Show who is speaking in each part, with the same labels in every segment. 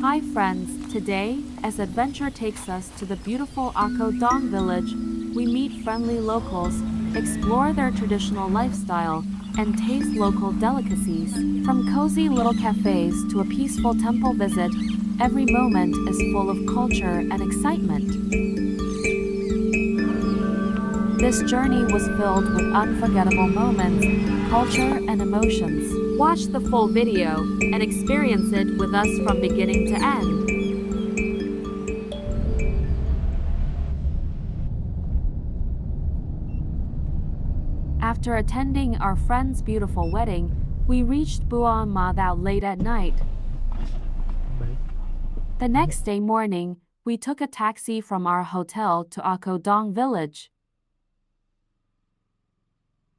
Speaker 1: Hi friends, today, as adventure takes us to the beautiful Ako Dhong Village, we meet friendly locals, explore their traditional lifestyle, and taste local delicacies. From cozy little cafes to a peaceful temple visit, every moment is full of culture and excitement. This journey was filled with unforgettable moments, culture, and emotions. Watch the full video and experience it with us from beginning to end. After attending our friend's beautiful wedding, we reached Buan, Mada late at night. The next day morning, we took a taxi from our hotel to Ako Dhong Village,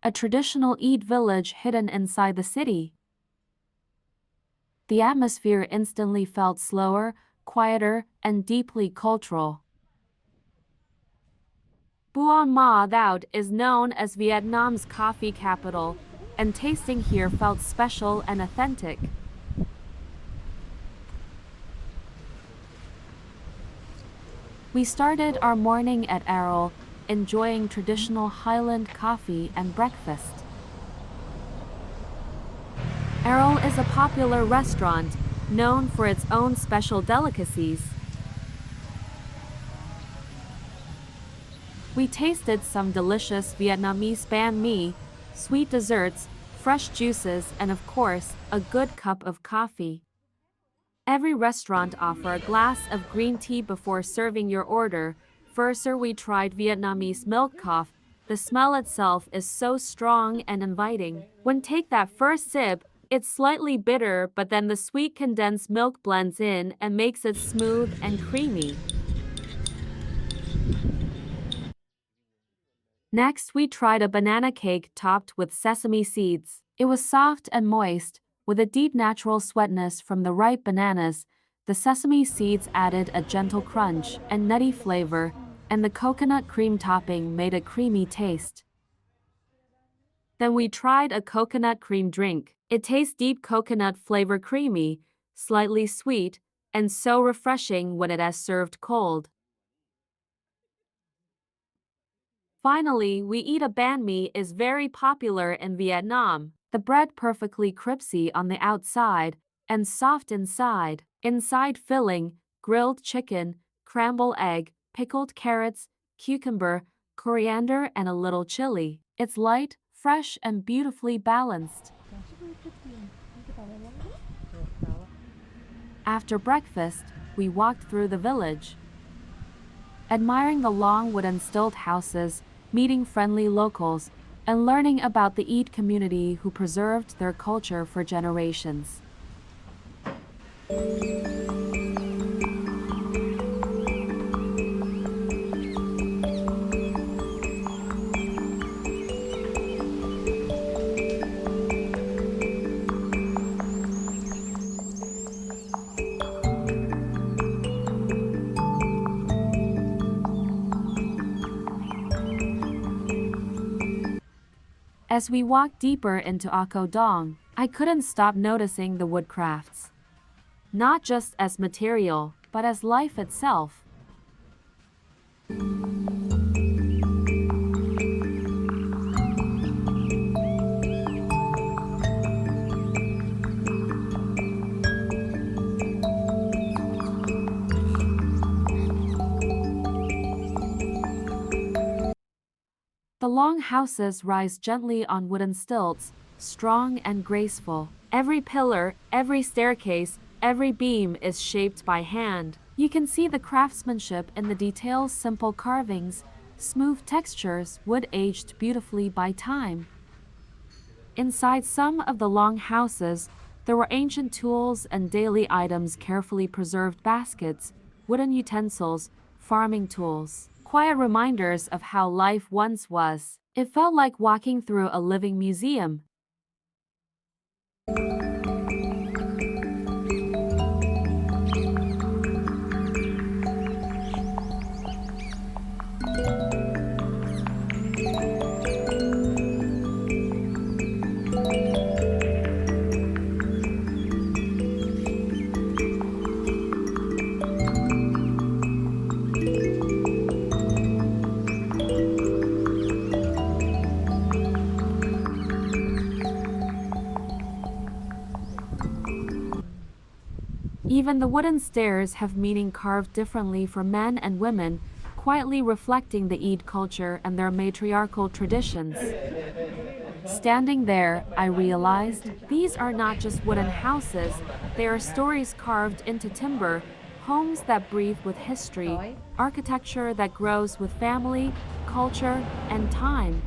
Speaker 1: a traditional Eid village hidden inside the city. The atmosphere instantly felt slower, quieter, and deeply cultural. Buan Ma Thuot is known as Vietnam's coffee capital, and tasting here felt special and authentic. We started our morning at Errol, enjoying traditional Highland coffee and breakfast. Errol is a popular restaurant, known for its own special delicacies. We tasted some delicious Vietnamese banh mi, sweet desserts, fresh juices, and of course, a good cup of coffee. Every restaurant offers a glass of green tea before serving your order. First, we tried Vietnamese milk coffee. The smell itself is so strong and inviting. When take that first sip, it's slightly bitter, but then the sweet condensed milk blends in and makes it smooth and creamy. Next, we tried a banana cake topped with sesame seeds. It was soft and moist, with a deep natural sweetness from the ripe bananas. The sesame seeds added a gentle crunch and nutty flavor, and the coconut cream topping made a creamy taste. Then we tried a coconut cream drink. It tastes deep coconut flavor, creamy, slightly sweet, and so refreshing when it is served cold. Finally, we eat a banh mi is very popular in Vietnam. The bread perfectly crispy on the outside and soft inside. Inside filling, grilled chicken, scrambled egg, pickled carrots, cucumber, coriander, and a little chili. It's light, fresh, and beautifully balanced. After breakfast, we walked through the village, admiring the long wooden stilt houses, meeting friendly locals, and learning about the Eid community who preserved their culture for generations. As we walked deeper into Ako Dhong, I couldn't stop noticing the woodcrafts. Not just as material, but as life itself. The long houses rise gently on wooden stilts, strong and graceful. Every pillar, every staircase, every beam is shaped by hand. You can see the craftsmanship in the details, simple carvings, smooth textures, wood aged beautifully by time. Inside some of the long houses, there were ancient tools and daily items, carefully preserved baskets, wooden utensils, farming tools. Quiet reminders of how life once was. It felt like walking through a living museum. Even the wooden stairs have meaning carved differently for men and women, quietly reflecting the Eid culture and their matriarchal traditions. Standing there, I realized these are not just wooden houses, they are stories carved into timber, homes that breathe with history, architecture that grows with family, culture, and time.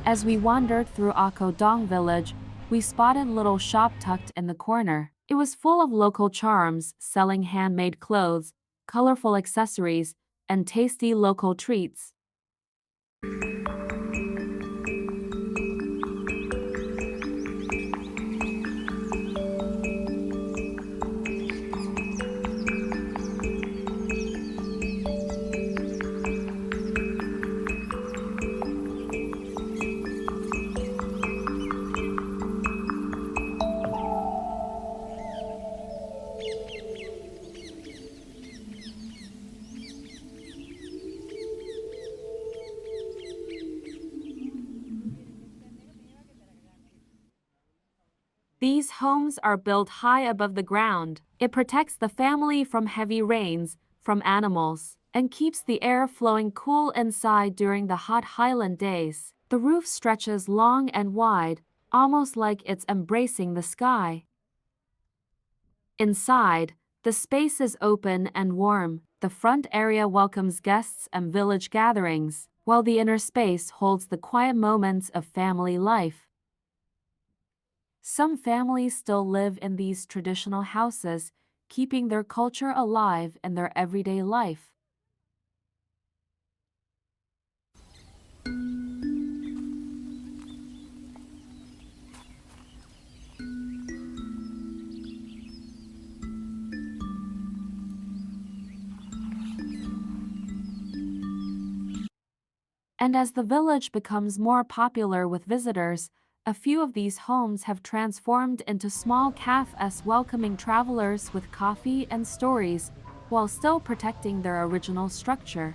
Speaker 1: As we wandered through Ako Dhong Village, we spotted a little shop tucked in the corner. It was full of local charms, selling handmade clothes, colorful accessories, and tasty local treats. These homes are built high above the ground. It protects the family from heavy rains, from animals, and keeps the air flowing cool inside during the hot highland days. The roof stretches long and wide, almost like it's embracing the sky. Inside, the space is open and warm. The front area welcomes guests and village gatherings, while the inner space holds the quiet moments of family life. Some families still live in these traditional houses, keeping their culture alive in their everyday life. And as the village becomes more popular with visitors, a few of these homes have transformed into small cafes welcoming travelers with coffee and stories, while still protecting their original structure.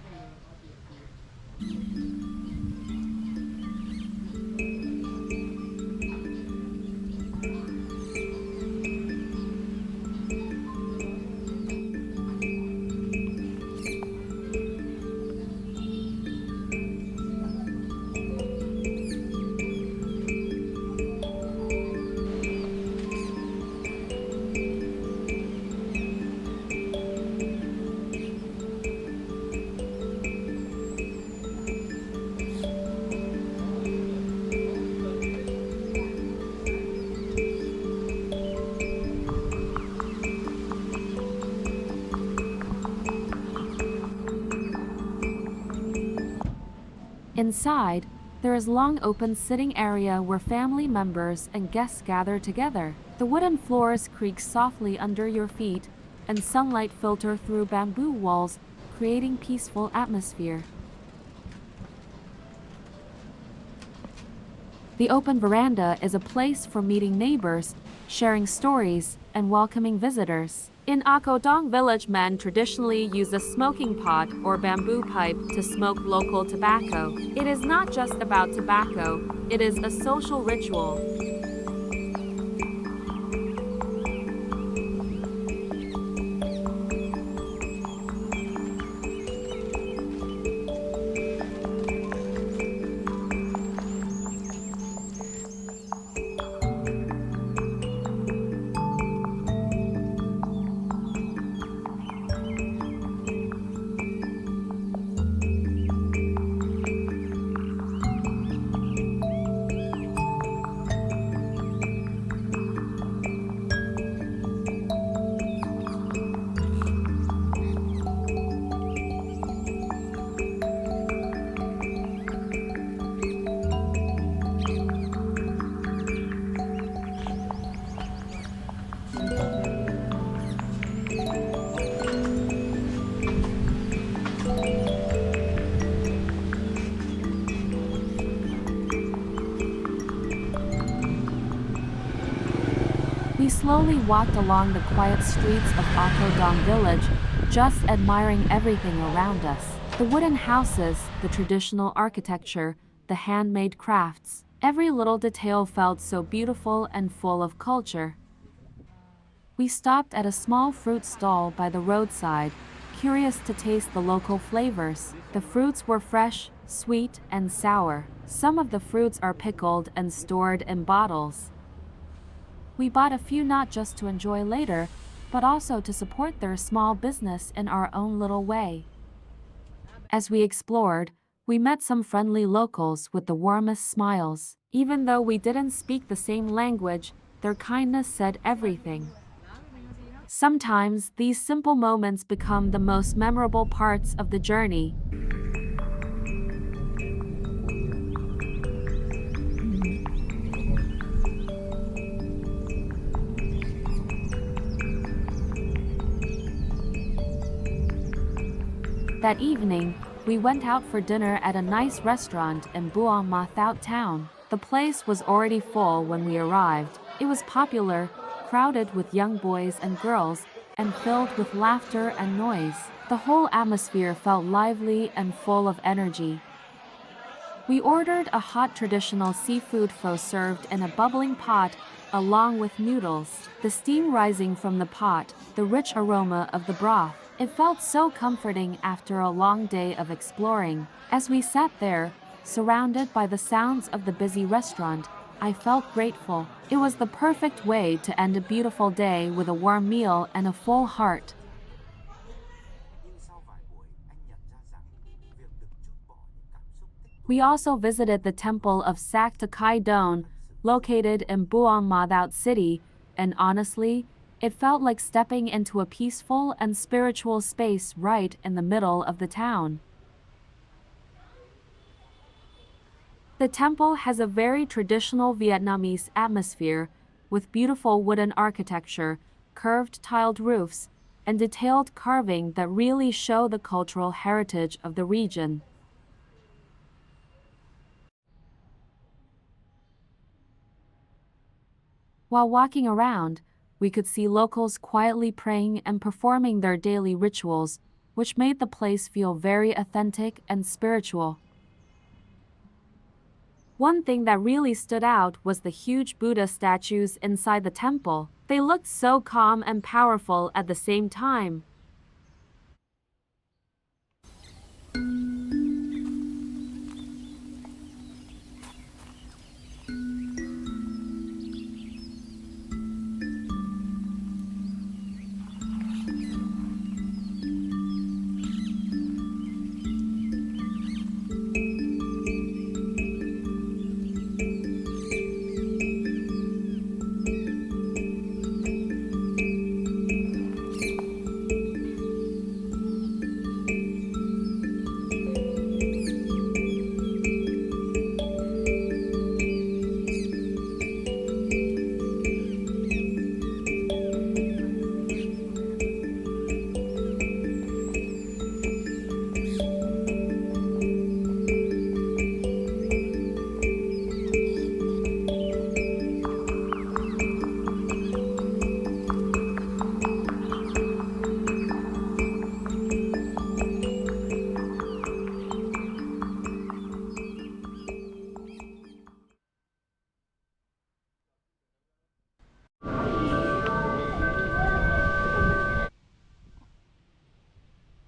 Speaker 1: Inside, there is long open sitting area where family members and guests gather together. The wooden floors creak softly under your feet, and sunlight filter through bamboo walls, creating peaceful atmosphere. The open veranda is a place for meeting neighbors, sharing stories, and welcoming visitors. In Ako Dhong Village, men traditionally use a smoking pot or bamboo pipe to smoke local tobacco. It is not just about tobacco, it is a social ritual. We slowly walked along the quiet streets of Ako Dhong Village, just admiring everything around us. The wooden houses, the traditional architecture, the handmade crafts. Every little detail felt so beautiful and full of culture. We stopped at a small fruit stall by the roadside, curious to taste the local flavors. The fruits were fresh, sweet, and sour. Some of the fruits are pickled and stored in bottles. We bought a few not just to enjoy later, but also to support their small business in our own little way. As we explored, we met some friendly locals with the warmest smiles. Even though we didn't speak the same language, their kindness said everything. Sometimes these simple moments become the most memorable parts of the journey. That evening, we went out for dinner at a nice restaurant in Buan town. The place was already full when we arrived. It was popular, crowded with young boys and girls, and filled with laughter and noise. The whole atmosphere felt lively and full of energy. We ordered a hot traditional seafood pho served in a bubbling pot, along with noodles. The steam rising from the pot, the rich aroma of the broth. It felt so comforting after a long day of exploring. As we sat there, surrounded by the sounds of the busy restaurant, I felt grateful. It was the perfect way to end a beautiful day with a warm meal and a full heart. We also visited the temple of Sakaiong, located in Buan Mada city, and honestly, it felt like stepping into a peaceful and spiritual space right in the middle of the town. The temple has a very traditional Vietnamese atmosphere, with beautiful wooden architecture, curved tiled roofs, and detailed carving that really show the cultural heritage of the region. While walking around, we could see locals quietly praying and performing their daily rituals, which made the place feel very authentic and spiritual. One thing that really stood out was the huge Buddha statues inside the temple. They looked so calm and powerful at the same time.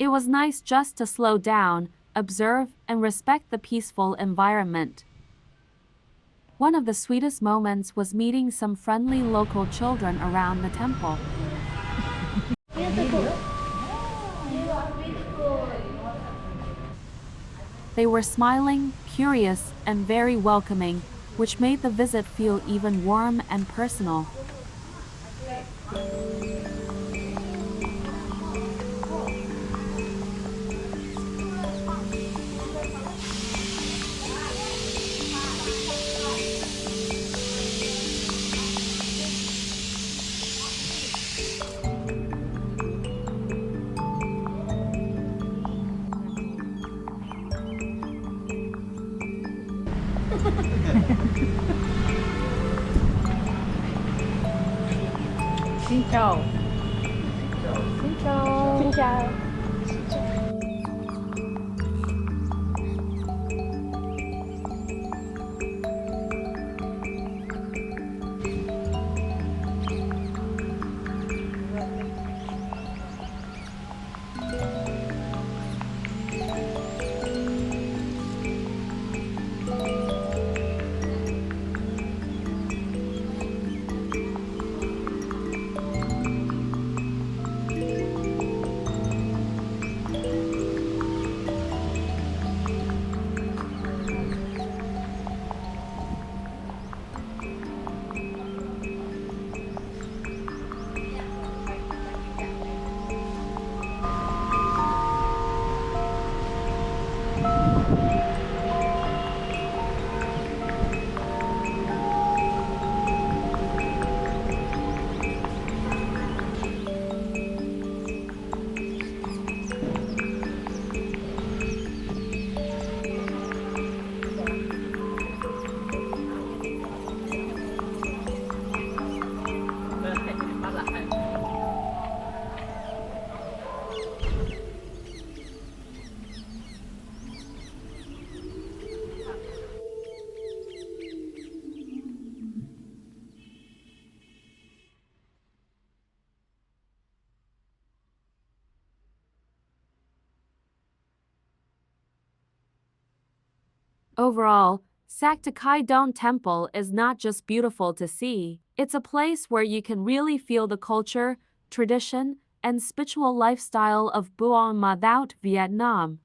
Speaker 1: It was nice just to slow down, observe, and respect the peaceful environment. One of the sweetest moments was meeting some friendly local children around the temple. They were smiling, curious, and very welcoming, which made the visit feel even warm and personal.
Speaker 2: Xin chào. Xin chào.
Speaker 3: Xin chào.
Speaker 1: Overall, Sakaiong Temple is not just beautiful to see, it's a place where you can really feel the culture, tradition, and spiritual lifestyle of Buan, Mada, Vietnam.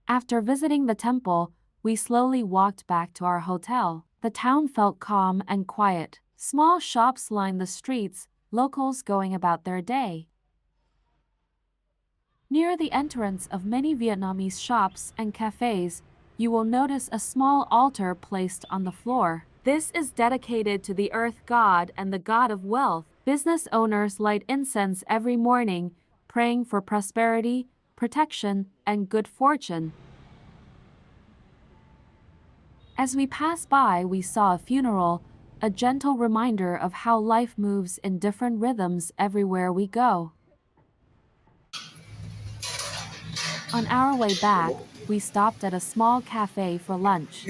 Speaker 1: After visiting the temple, we slowly walked back to our hotel. The town felt calm and quiet. Small shops lined the streets, locals going about their day. Near the entrance of many Vietnamese shops and cafes, you will notice a small altar placed on the floor. This is dedicated to the earth god and the god of wealth. Business owners light incense every morning, praying for prosperity, protection, and good fortune. As we passed by, we saw a funeral, a gentle reminder of how life moves in different rhythms everywhere we go. On our way back, we stopped at a small cafe for lunch.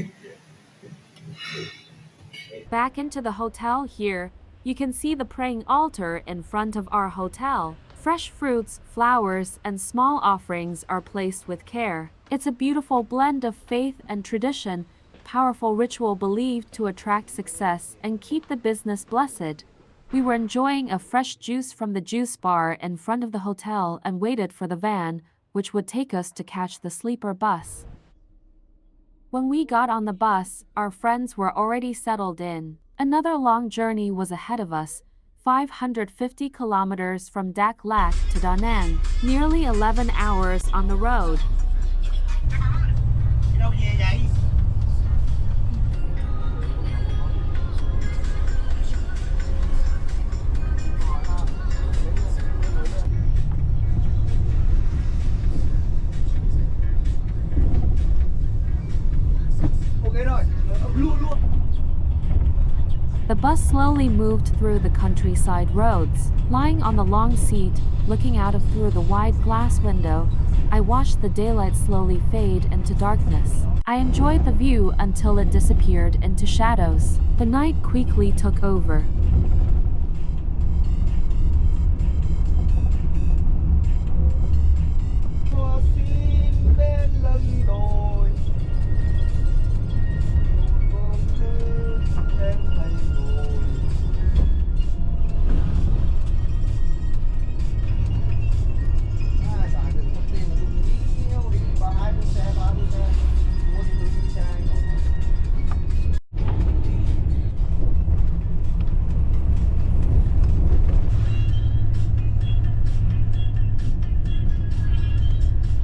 Speaker 1: Back into the hotel here, you can see the praying altar in front of our hotel. Fresh fruits, flowers, and small offerings are placed with care. It's a beautiful blend of faith and tradition, powerful ritual believed to attract success and keep the business blessed. We were enjoying a fresh juice from the juice bar in front of the hotel and waited for the van, which would take us to catch the sleeper bus. When we got on the bus, our friends were already settled in. Another long journey was ahead of us, 550 kilometers from Dak Lak to Da Nang, nearly 11 hours on the road. The bus slowly moved through the countryside roads. Lying on the long seat, looking out through the wide glass window, I watched the daylight slowly fade into darkness. I enjoyed the view until it disappeared into shadows. The night quickly took over.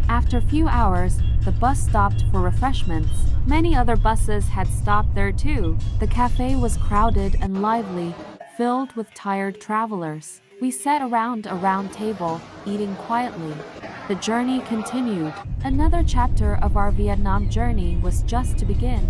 Speaker 1: After a few hours, the bus stopped for refreshments. Many other buses had stopped there too. The cafe was crowded and lively, filled with tired travelers. We sat around a round table, eating quietly. The journey continued. Another chapter of our Vietnam journey was just to begin.